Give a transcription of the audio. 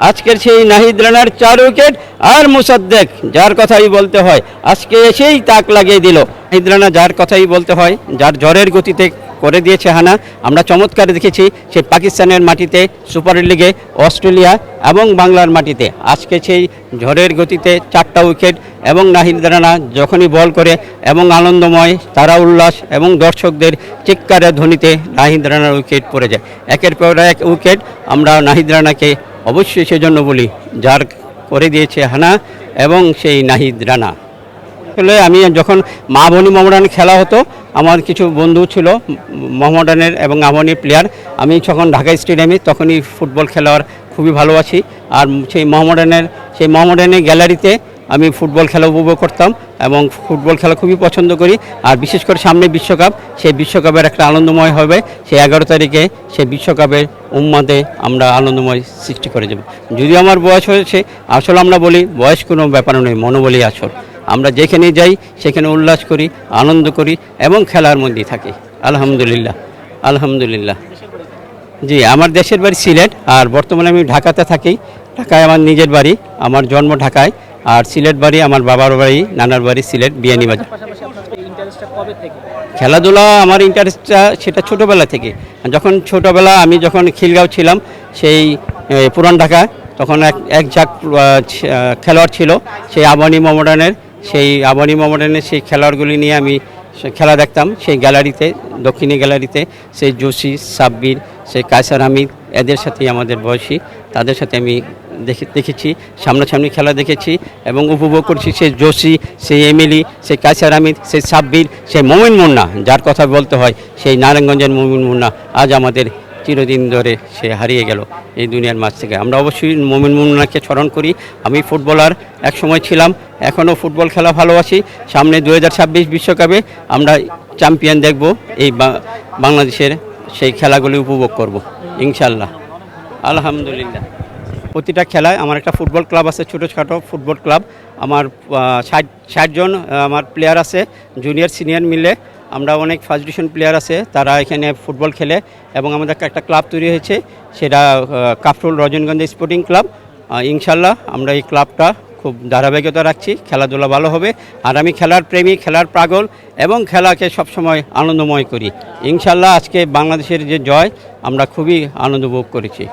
আজকের সেই নাহিদ রানার 4 উইকেট আর মুসাদ্দেক যার কথাই বলতে হয় আজকে এসেই তাক লাগিয়ে দিল। নাহিদ রানা যার কথাই বলতে হয়, যার ঝড়ের গতিতে করে দিয়েছে হানা। আমরা চমৎকার দেখেছি সেই পাকিস্তানের মাটিতে, সুপার লিগে, অস্ট্রেলিয়া এবং বাংলার মাটিতে আজকে সেই ঝড়ের গতিতে 4টা উইকেট এবং নাহিদ রানা যখনই বল করে এবং আনন্দময় তারা উল্লাস এবং দর্শকদের চিৎকারের ধ্বনিতে নাহিদ রানার উইকেট পড়ে যায়। একের পর এক উইকেট আমরা নাহিদ রানাকে অবশ্যই সেজন্য বলি যার করে দিয়েছে হানা এবং সেই নাহিদ রানা। আসলে আমি যখন মা ভনি মোহামেডান খেলা হতো, আমার কিছু বন্ধু ছিল মোহামেডানের এবং আমনির প্লেয়ার। আমি যখন ঢাকা স্টেডিয়ামে তখনই ফুটবল খেলার খুবই ভালোবাসি। আর সেই মোহামেডানের গ্যালারিতে আমি ফুটবল খেলা উপভোগ করতাম এবং ফুটবল খেলা খুবই পছন্দ করি। আর বিশেষ করে সামনে বিশ্বকাপ, সেই বিশ্বকাপের একটা আনন্দময় হবে। সেই 11 তারিখে সেই বিশ্বকাপের উম্মাদে আমরা আনন্দময় সৃষ্টি করে যাব। যদিও আমার বয়স হয়েছে, আসলে আমরা বলি বয়স কোনো ব্যাপার নয়, মনোবলই আসল। আমরা যেখানে যাই সেখানে উল্লাস করি, আনন্দ করি এবং খেলার মধ্যেই থাকি। আলহামদুলিল্লাহ, আলহামদুলিল্লাহ। জি, আমার দেশের বাড়ি সিলেট, আর বর্তমানে আমি ঢাকাতে থাকি। ঢাকায় আমার নিজের বাড়ি, আমার জন্ম ঢাকায়। আর সিলেট বাড়ি আমার বাবার বাড়ি, নানার বাড়ি সিলেট বিয়ানীবাজার। খেলাধুলা আমার ইন্টারেস্টটা সেটা ছোটোবেলা থেকে। আমি যখন খিলগাঁও ছিলাম সেই পুরান ঢাকা, তখন এক ঝাঁক খেলোয়াড় ছিল সেই আবাহনী মোহামেডানের। সেই খেলোয়াড়গুলি নিয়ে আমি খেলা দেখতাম সেই গ্যালারিতে, দক্ষিণী গ্যালারিতে। সেই জসি, সাব্বির, সেই কায়সার হামিদ, এদের সাথেই আমাদের বয়সী, তাদের সাথে আমি দেখেছি, সামনাসামনি খেলা দেখেছি এবং উপভোগ করছি। সেই জসি, সেই এমিলি, সেই কায়সার হামিদ, সেই সাব্বির, সেই মমিন মুন্না যার কথা বলতে হয়, সেই নারায়ণগঞ্জের মমিন মুন্না আজ আমাদের চিরদিন ধরে সে হারিয়ে গেল এই দুনিয়ার মাঝ থেকে। আমরা অবশ্যই মমিন মুন্নাকে স্মরণ করি। আমি ফুটবলার এক সময় ছিলাম, এখনও ফুটবল খেলা ভালোবাসি। সামনে 2026 বিশ্বকাপে আমরা চ্যাম্পিয়ন দেখব, এই বাংলাদেশের সেই খেলাগুলি উপভোগ করব ইনশাল্লাহ। আলহামদুলিল্লাহ। প্রতিটা খেলায় আমার একটা ফুটবল ক্লাব আছে, ছোটোখাটো ফুটবল ক্লাব। আমার 60 জন আমার প্লেয়ার আছে, জুনিয়র সিনিয়র মিলে। আমরা অনেক ফার্স্ট ডিভিশন প্লেয়ার আছে, তারা এখানে ফুটবল খেলে এবং আমাদের একটা ক্লাব তৈরি হয়েছে, সেটা কাফরুল রজনগঞ্জ স্পোর্টিং ক্লাব। ইনশাল্লাহ আমরা এই ক্লাবটা খুব ধারাবাহিকতা রাখছি, খেলাধুলা ভালো হবে। আর আমি খেলার প্রেমী, খেলার পাগল এবং খেলাকে সবসময় আনন্দময় করি। ইনশাল্লাহ আজকে বাংলাদেশের যে জয়, আমরা খুবই আনন্দ উপভোগ করেছি।